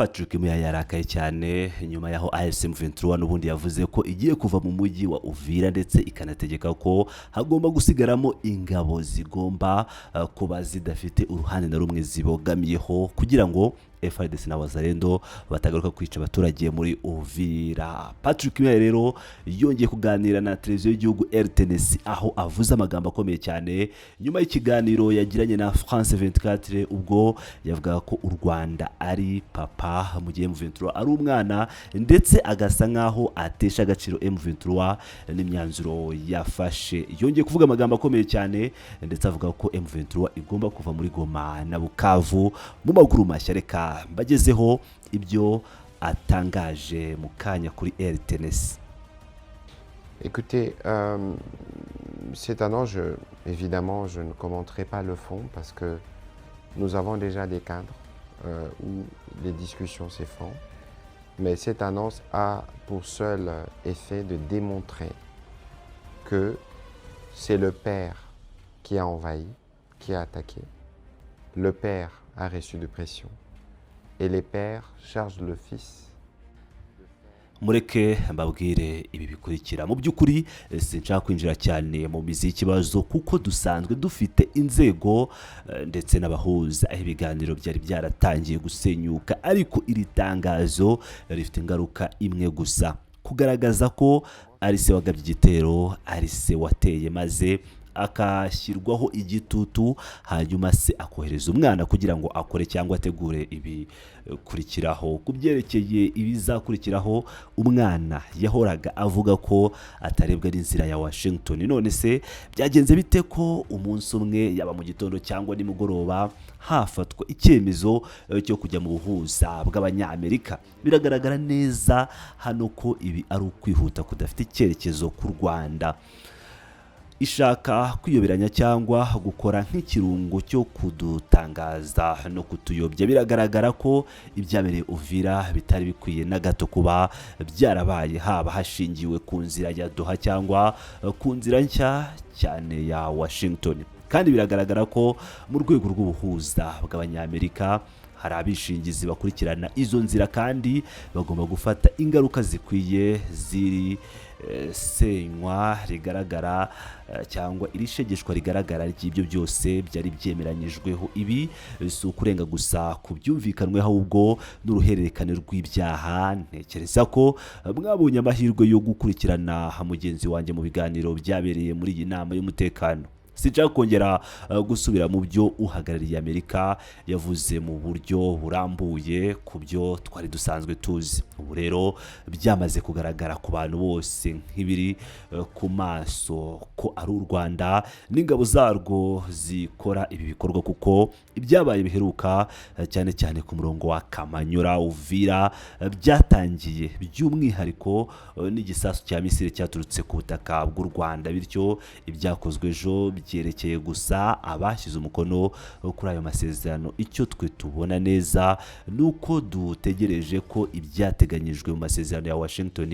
Patrick Muyaya yarakaye cyane nyuma yaho M23 n'ubundi yavuze ko igiye kuva mu mujyi wa Uvira ndetse ikanategeka ko hagomba gusigaramo ingabo zigomba kuba zidafite uruhande na rumwe zibogamiyeho kugira ngo FARDC na Wazalendo batagaruka kwica abaturage muri Uvira. Patrick Muyaya rero yongeye kuganira na televiziyo y'igihugu RTNC aho avuze amagambo akomeye cyane nyuma y'ikiganiro yagiranye na France 24 ubwo yavuga ko u Rwanda ari papa mu gihe M23 ari umwana ndetse agasa nkaho atesha agaciro M23 n'imyanzuro yafashe. Yongeye kuvuga amagambo akomeye cyane ndetse avuga ko M23 igomba kuva muri Goma na Bukavu mu maguru mashya. Reka mbagezeho ibyo atangaje mu kanya kuri RTNC. Écoutez, c'est un enjeu. Évidemment, je ne commenterai pas le fond parce que nous avons déjà des cadres où les discussions se font. Mais cette annonce a pour seul effet de démontrer que c'est le père qui a envahi, qui a attaqué. Le père a reçu de pression. Et les pères chargent le fils. Mureke mbabwire ibi bikurikira. Mu byukuri sinshaka kwinjira cyane mu mizi y'ikibazo kuko dusanzwe dufite inzego ndetse n'abahuza aho ibiganiro byari byaratangiye gusenyuka, ariko iri tangazo rifite ingaruka imwe gusa: kugaragaza ko ari se wagabye igitero, ari se wateye maze akashyirwaho igitutu, hanyuma se akohereza umwana kugira ngo akore cyangwa ategure ibi kurikiraho. Kubyerekeye ibizakurikiraho, umwana yahoraga avuga ko atarebwa n'inzira ya Washington. None se byagenze bite ko umunsi umwe yaba mu gitondo cyangwa nimugoroba hafatwa icyemezo cyo kujya mu buhuza bw'Abanyamerika? Biragaragara neza hano ko ibi ari ukwihuta kudafite icyerekezo ku Rwanda, ishaka kwiyoberanya cyangwa gukora nk'ikirungo cyo kudutangaza no kutuyobya. Biragaragara ko ibyabereye Uvira bitari bikwiye na gato kuba byarabaye, haba hashingiwe ku nzira ya Doha cyangwa ku nzira nshya cyane ya Washington. Kandi biragaragara ko mu rwego rw'ubuhuza bw'Abanyamerika hari abishingizi bakurikirana izo nzira kandi bagomba gufata ingaruka zikwiye ziri senywa rigaragara cyangwa irishegeshwa rigaragara ry'ibyo byose byari byemeranyijweho. Ibi si ukurenga gusa ku byumvikanweho ahubwo n'uruhererekane rw'ibyaha. Ntekereza ko mwabonye amahirwe yo gukurikirana mugenzi wanjye mu biganiro byabereye muri iyi nama y'umutekano. Sinshaka kongera gusubira mu byo uhagarariye Amerika yavuze mu buryo burambuye ku byo twari dusanzwe tuzi. Ubu rero byamaze kugaragara ku bantu bose nk'ibiri ku maso ko ari u Rwanda n'ingabo zarwo zikora ibi bikorwa, kuko ibyabaye biheruka cyane cyane ku murongo wa Kamanyura Uvira byatangiye by'umwihariko n'igisasu cya misile cyaturutse ku butaka bw'u Rwanda, bityo ibyakozwe ejo byerekeye gusa abashyize umukono kuri ayo masezerano. Icyo twe tubona neza nuko dutegereje ko ibyateganyijwe mu masezerano ya Washington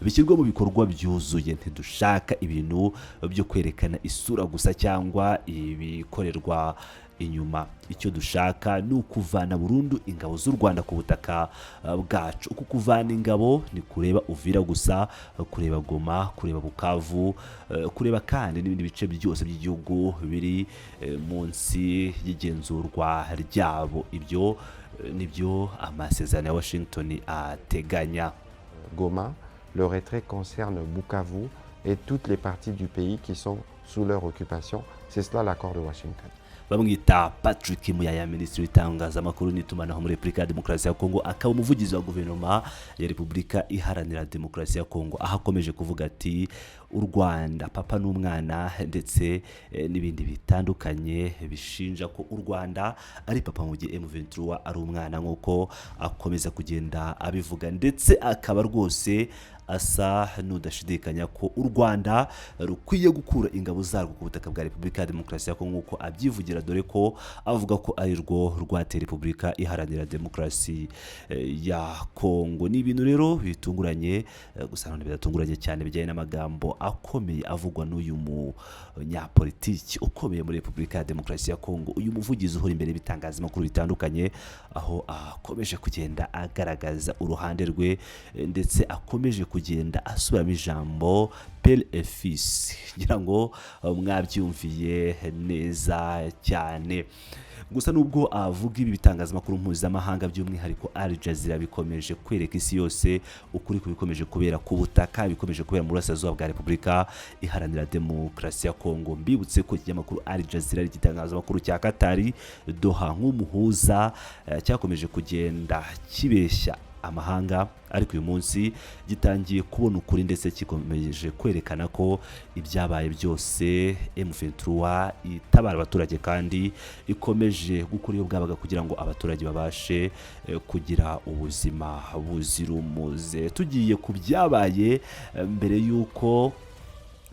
bishyirwa mu bikorwa byuzuye. Ntidushaka ibintu byo kwerekana isura gusa cyangwa ibikorerwa inyuma. Icyo dushaka ni ukuvana burundu ingabo z'u Rwanda ku butaka bwacu. Uku kuvana ingabo ni kureba Uvira gusa, kureba Goma, kureba Bukavu, kureba kandi n'ibindi bice byose by'igihugu biri munsi y'igenzurwa ryabo. Ibyo nibyo amasezerano ya Washington ateganya. Goma, le retrait concerne Bukavu et toutes les parties du pays qui sont sous leur occupation. C'est cela l'accord de Washington. Bamwita Patrick Muyaya, Minisitiri w'itangazamakuru n'itumanaho muri Repubulika ya Demokarasi ya Kongo, akaba umuvugizi wa guverinoma ya Repubulika Iharanira Demokarasi ya Kongo, aho akomeje kuvuga ati u Rwanda papa n'umwana ndetse n'ibindi bitandukanye bishinja ko u Rwanda ari papa mu gihe M23 ari umwana, nk'uko akomeza kugenda abivuga, ndetse akaba rwose asa n'udashidikanya ko u Rwanda rukwiye gukura ingabo zarwo ku butaka bwa Repubulika ya Demokarasi ya Kongo, nk'uko abyivugira dore ko avuga ko ari rwo rwateye Repubulika Iharanira Demokarasi ya Kongo. Ni ibintu rero bitunguranye, gusa none bidatunguranye cyane, bijyanye n'amagambo akomeye avugwa n'uyu munyapolitiki ukomeye muri Repubulika ya Demokarasi ya Kongo, uyu muvugizi uhora imbere y'ibitangazamakuru bitandukanye, aho akomeje kugenda agaragaza uruhande rwe ndetse akomeje kugenda asubiramo ijambo père et fils, ngira ngo mwabyumviye neza cyane. Gusa nubwo avuga ibi bitangazamakuru mpuzamahanga by'umwihariko Al Jazeera bikomeje kwereka isi yose ukuri kubikomeje kubera ku butaka, bikomeje kubera mu burasirazuba bwa Repubulika Iharanira Demokarasi ya Kongo. Mbibutse ko ikinyamakuru Al Jazeera ari igitangazamakuru cya Katari Doha nk'umuhuza cyakomeje kugenda kibeshya amahanga, ariko uyu munsi gitangiye kubona ukuri ndetse kikomeje kwerekana ko ibyabaye byose M23 itabara abaturage kandi ikomeje gukora iyo bwabaga kugira ngo abaturage babashe kugira ubuzima buzira umuze. Tugiye ku byabaye mbere y'uko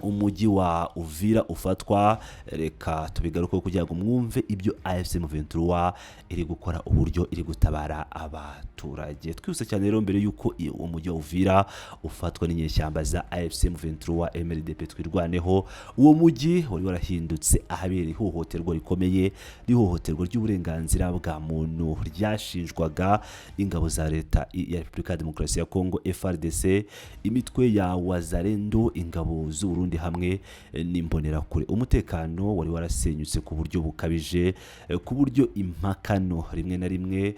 umujyi wa Uvira ufatwa, reka tubigaruke kugira ngo mwumve ibyo AFC M23 iri gukora, uburyo iri gutabara abaturage. Twise cyane rero mbere yuko umujyi wa Uvira ufatwa n'inyeshyamba za AFC M23 MLDP twirwaneho, uwo mujyi wari warahindutse ahabera ihohoterwa rikomeye, rihohoterwa ry'uburenganzira bwa muntu ryashinjwaga ingabo za leta ya Repubulika ya Demokarasi ya Kongo FARDC, imitwe ya Wazalendo, ingabo z'u Burundi hamwe n'imbonerakure. Umutekano wari warasenyutse ku buryo bukabije, ku buryo impakano rimwe na rimwe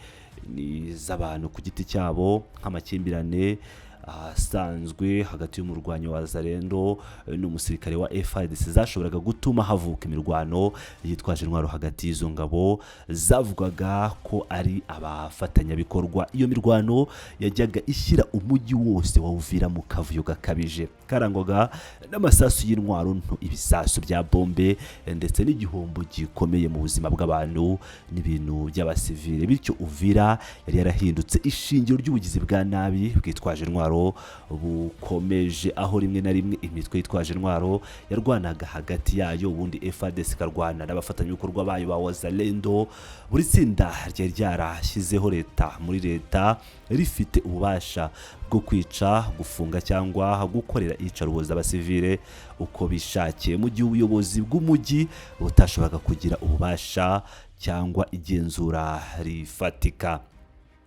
ni z'abantu ku giti cyabo, nk'amakimbirane asanzwe hagati y'umurwanyi wa Wazalendo n'umusirikare wa FARDC zashoboraga gutuma havuka imirwano yitwaje intwaro hagati y'izo ngabo zavugwaga ko ari abafatanyabikorwa. Iyo mirwano yajyaga ishyira umujyi wose wa Uvira mu kavuyo gakabije, karangwaga n'amasasu y'intwaro nto, ibisasu bya bombe ndetse n'igihombo gikomeye mu buzima bw'abantu n'ibintu by'abasivile. Bityo Uvira yari yarahindutse ishingiro ry'ubugizi bwa nabi bwitwaje intwaro bukomeje, aho rimwe na rimwe imitwe yitwaje intwaro yarwanaga hagati yayo, ubundi FARDC karwana n'abafatanyabikorwa bayo ba Wazalendo. Buri tsinda ryari ryarashyizeho leta muri leta rifite ububasha bwo kwica, gufunga cyangwa gukorera iyicarubozo abasivile uko bishakiye, mu gihe ubuyobozi bw'umujyi butashoboraga kugira ububasha cyangwa igenzura rifatika.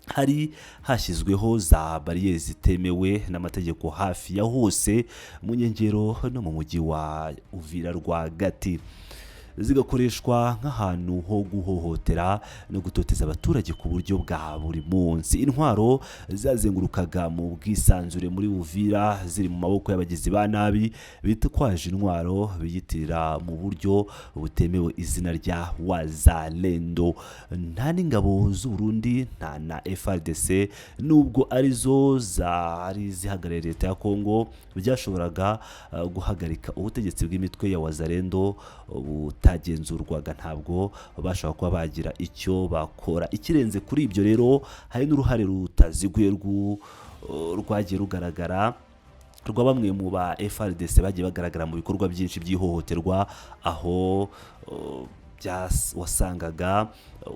Hari hashyizweho za bariyeri zitemewe n'amategeko hafi ya hose mu nkengero no mu mujyi wa Uvira rwagati, zigakoreshwa nk'ahantu ho guhohotera no gutoteza abaturage ku buryo bwa buri munsi. Intwaro zazengurukaga mu bwisanzure muri Uvira ziri mu maboko y'abagizi ba nabi bitwaje intwaro biyitirira mu buryo butemewe izina rya Wazalendo. Nta n'ingabo z'u Burundi nta na FARDC nubwo arizo zari zihagarariye leta ya Kongo byashoboraga guhagarika ubutegetsi bw'imitwe ya Wazalendo butagenzurwaga, ntabwo bashobora kuba bagira icyo bakora. Ikirenze kuri ibyo rero, hari n'uruhare rutaziguye rwagiye rugaragara rwa bamwe mu ba FARDC bagiye bagaragara mu bikorwa byinshi by'ihohoterwa, aho wasangaga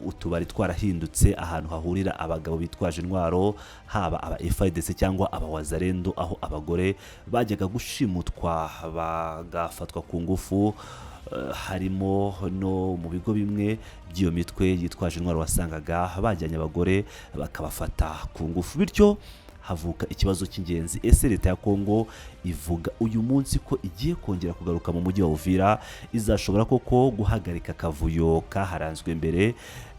utubari twarahindutse ahantu hahurira abagabo bitwaje intwaro, haba aba FARDC cyangwa aba Wazalendo, aho abagore bajyaga gushimutwa bagafatwa ku ngufu. Harimo no mu bigo bimwe by'iyo mitwe yitwaje intwaro wasangaga bajyanye abagore bakabafata ku ngufu. Bityo havuka ikibazo cy'ingenzi, ese leta ya Kongo ivuga uyu munsi ko igiye kongera kugaruka mu mujyi wa Uvira, izashobora koko guhagarika akavuyo kaharanzwe mbere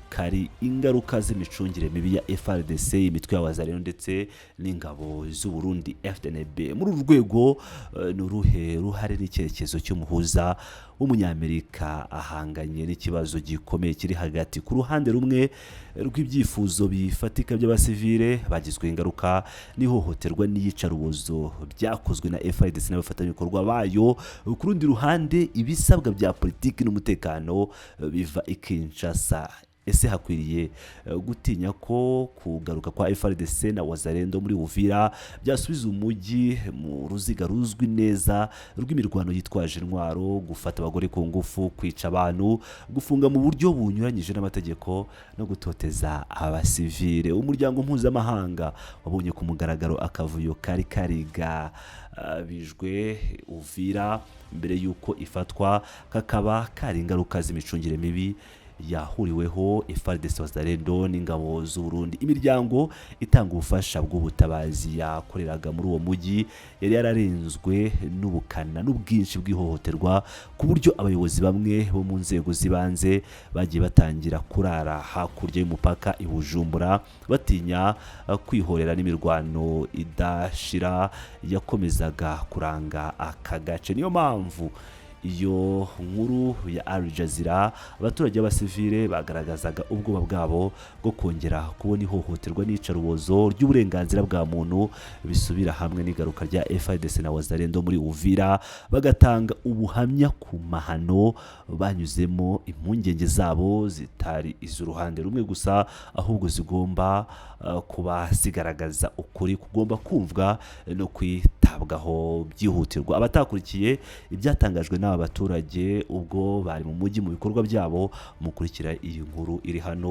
kari ingaruka z'imicungire mibi ya FARDC, imitwe ya Wazalendo ndetse n'ingabo z'u Burundi FDNB? Muri uru rwego ni uruhe ruhare n'icyerekezo cy'umuhuza w'umunyamerika ahanganye n'ikibazo gikomeye kiri hagati ku ruhande rumwe rw'ibyifuzo bifatika by'abasivile bagizwe ingaruka n'ihohoterwa n'iyicarubozo byakozwe na FARDC n'abafatanyabikorwa bayo, ku rundi ruhande ibisabwa bya politiki n'umutekano biva i Kinshasa? ese hakwiriye gutinya ko kugaruka kwa FARDC na Wazalendo muri Uvira byasubiza umujyi mu ruziga ruzwi neza rw'imirwano yitwaje intwaro, gufata abagore ku ngufu, kwica abantu, gufunga mu buryo bunyuranyije n'amategeko no gutoteza abasivile. Umuryango mpuzamahanga wabonye ku mugaragaro akavuyo kari kariga bijwe Uvira mbere yuko ifatwa, kakaba kari ingaruka z'imicungire mibi yahuriweho FARDC Wazalendo n'ingabo z'u Burundi. Imiryango itanga ubufasha bw'ubutabazi yakoreraga muri uwo mujyi yari yararenzwe n'ubukana n'ubwinshi bw'ihohoterwa ku buryo abayobozi bamwe bo mu nzego zibanze bagiye batangira kurara hakurya y'umupaka i Bujumbura batinya kwihorera n'imirwano idashira yakomezaga kuranga aka gace. Niyo mpamvu iyo nkuru ya Al Jazeera abaturage b'abasivile bagaragazaga ubwoba bwabo bwo kongera kubona ihohoterwa n'icarubozo ry'uburenganzira bwa muntu bisubira hamwe n'igaruka rya FARDC na Wazalendo muri Uvira, bagatanga ubuhamya ku mahano banyuzemo. Impungenge zabo zitari iz'uruhande rumwe gusa, ahubwo zigomba kuba zigaragaza ukuri kugomba kumvwa no kwitabwaho byihutirwa. Abatakurikiye ibyatangajwe n'aba baturage ubwo bari mu mujyi mu bikorwa byabo, mukurikira iyi nkuru iri hano.